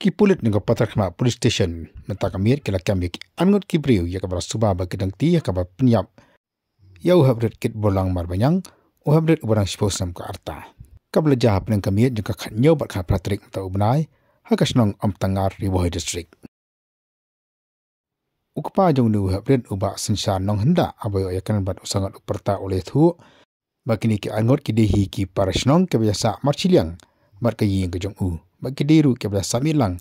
ki pulit ni patar khma police station menta kamir kila kamik angot ki briu ya kabra suba ba kidang ti ya kabra penyap ya habret kit bolang marbanyang habret ubarang sposam ka arta kabla jahap nang kamir jengka khanyo bat kha pratrik ta ubnai hakasnong amtangar riboy district ukpa jong nu habret uba sinsan nong henda abayo yakan bat usangat uperta oleh thu bakini ki angot ki dehi ki parasnong ke biasa marchiliang mat ka yin ke jong u bakidiru ke biasa milang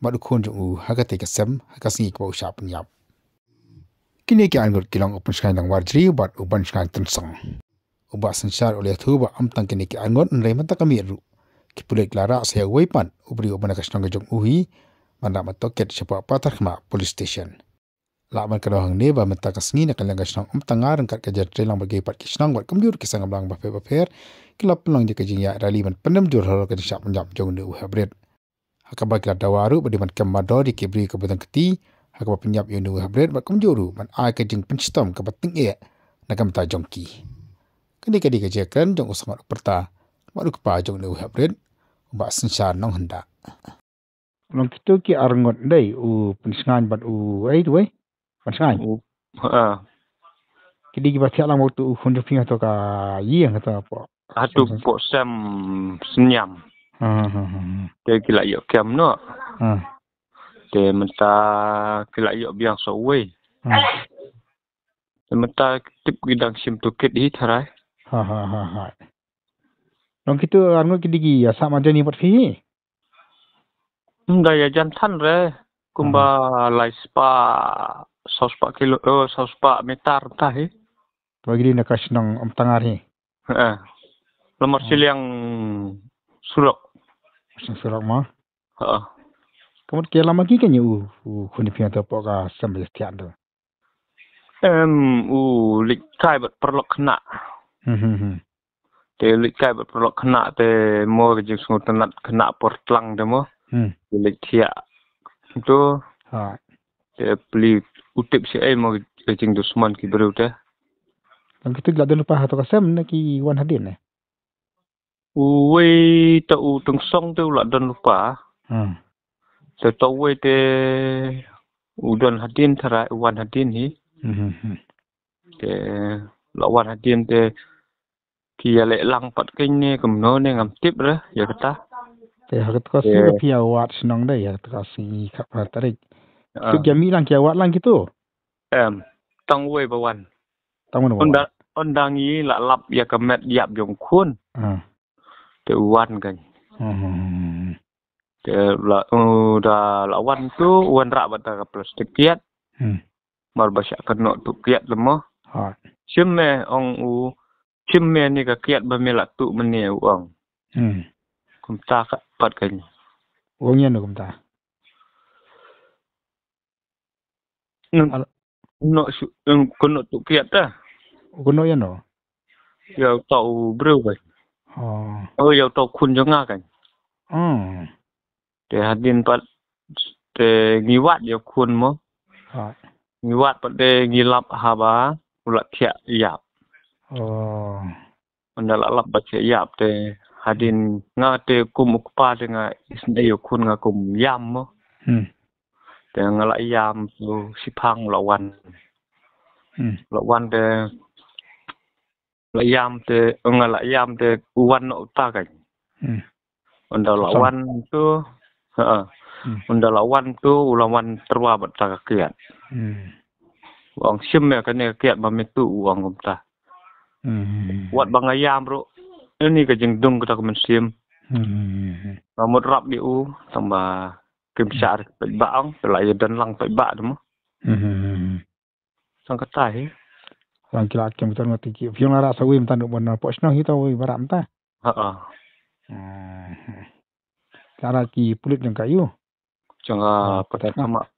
mat khon jong u hakate ka sem hakasni ko usap nyap kini ki angot kilong open sky nang warjri bat uban sky tensang uba sinsan oleh thu ba amtang kini ki angot nrei mata kamiru ki pulik lara saya weipan ubri ubana kasnong ke jong u hi manda matoket sepa patar khma police station la man kada hang ne ba mata kasngi na kalang kasnong amtangar angkat ka jatre lang bagi pat kisnong wat kamjur kisang ablang ba pe kilap lang je kajing ya rali man pendam jur hal ka sap njap jong nu habret hakaba kila dawaru badi man kamado di kibri ka batang keti hakaba penyap yo nu habret ba kamjuru man ai ka jing penstom ka bating e na kam ta jongki kadi ka jekan jong usamat perta madu pa jong nu habret ba sensan nong henda long kitu ki arngot dai u pensngan bat u ai tu ai pensngan kidi ki batia lang waktu khunju pinga to ka yeng atau apa Atu po sem senyam. Te kila yo kem no. Te menta kila yo biang so we. Te menta tip gidang sim tu kit hi tharai. Ha. Long kitu anu kidigi ya sama jani pat fi. Daya jan than re. Kumba lai spa 100 kilo 100 meter ta hi. Bagi na kasnong amtangar hi. Lemar siliang surok. Surok mah. Kamu kaya lama ki kan yu khuni pia to poka sambil tian do. Lik kai bat perlok kena. Te lik kai bat perlok kena te mo ke jing sungut tenat kena portlang de mo. Lik tia. Itu te beli utip si ai mo ke jing dusman ki beru te. Ang kitu la lupa hato kasam na ki wan hadin ne. Uwe ta u tung song tu la dan lupa. Te ta uwe te udan hadin thara wan hadin hi. Te la wan hadin te kia le lang pat king ne kum no ne ngam tip re ya kata. Te hakat ko si la pia wat senong dai ya ta si kap tarik. Tu gami lang kia wat lang gitu. Tang uwe bawan. Tang mana. Ondangi la lap ya kamet yap jong khun. Te wan kan. Te la wan tu wan rak bata ka plastik kiat. Mar basya kena tu kiat lemo. Simme ong u simme ni ka kiat ba mela tu mene uang. Kumta ka pat kan. Uangnya no kumta. No kena tu kiat ta. Kono ya no. Ya tau breu kan. Ya tau khun jo nga kan. Te hadin pat te ngiwat ya khun mo. Ngiwat pat te ngilap haba ulat tia yap. Anda lap bat tia yap te hadin nga te kum ukpa te nga isne ya khun nga kum yam mo. Te nga la yam tu sipang lawan. Lawan te la yam te uwan no ta kan. Unda lawan tu unda lawan tu ulawan terwa bat ta kiat. Wang sim ya kan kiat ba metu uang kumta. Wat bangayam bro. Ini ka jeng dung kita kemen sim. Ramut rap di u tambah kimsar baang pelai dan lang pe ba demo. Sang katai. Lang kila kem betul ngati ki. Fiong lara sawi mta nduk bon posno hito wi baram ta. Cara ki pulit jeng kayu. Jangan pakai sama